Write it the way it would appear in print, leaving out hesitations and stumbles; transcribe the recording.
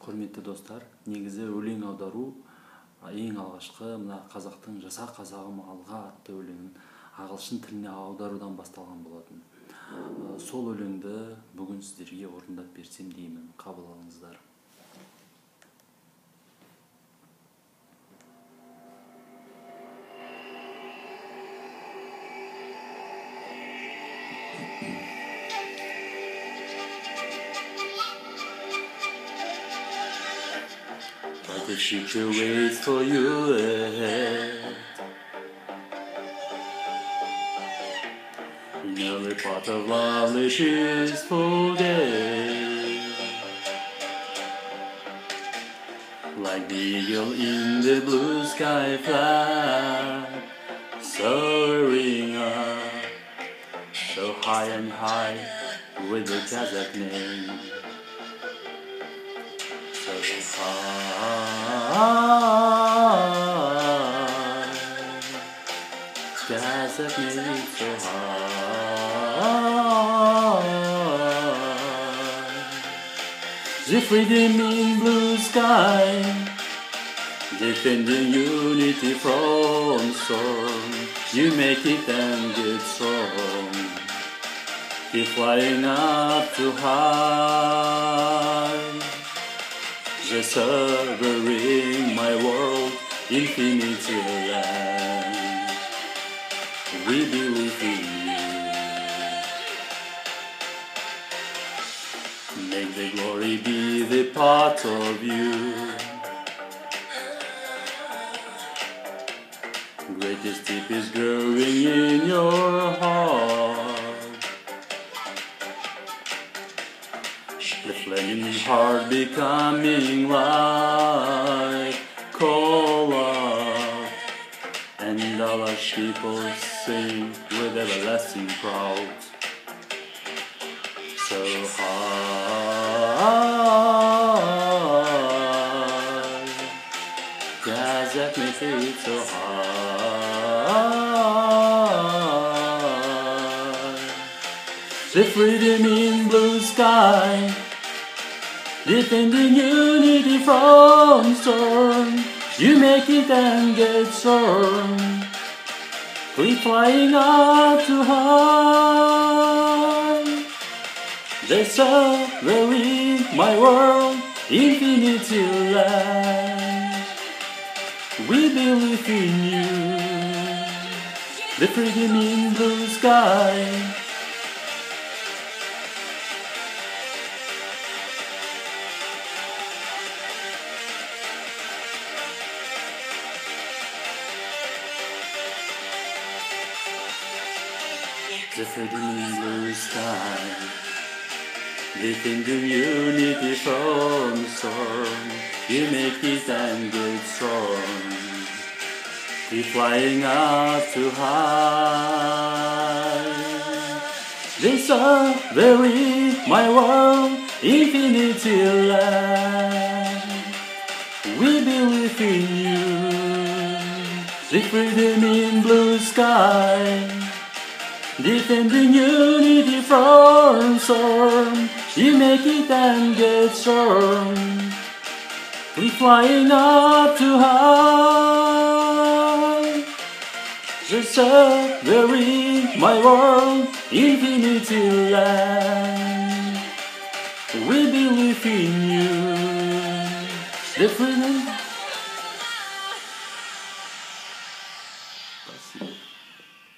Құрметті достар, негізі өлең аудару ең алғашқы мына қазақтың жаса қазағым алға атты өлеңін ағылшын тіліне аударудан басталған болатын. Сол өлеңді бүгін сіздерге орындап берсем деймін, қабыл алыңыздар. But the future waits for you ahead. In every part of lovely peaceful day, like the eagle in the blue sky flat, soaring up, so high and high, with the Kazakh name. So high, Kazakh name so high. The freedom in blue sky, defending unity from storm. You make it and get strong. Keep flying up too high. Just serving my world, infinity land. We believe in you. Make the glory be the part of you. Greatest deep is growing in your heart. The flaming heart becoming like coal love, and all our people sing with everlasting proud. So high, Kazakh make it so high. The freedom in blue sky, defending unity from storm. You make it and get strong. Keep flying up too high. They survey my world, infinity land. We believe in you. The freedom in blue sky. The freedom in blue sky, defending unity from storm. You make it and get strong. Keep flying up too high. This are very my world, infinity land. We believe in you. The freedom in blue sky, defending unity from storm. You make it and get strong. Keep flying up too high. Just serving my world, infinity land. We believe in you. The freedom. Спасибо.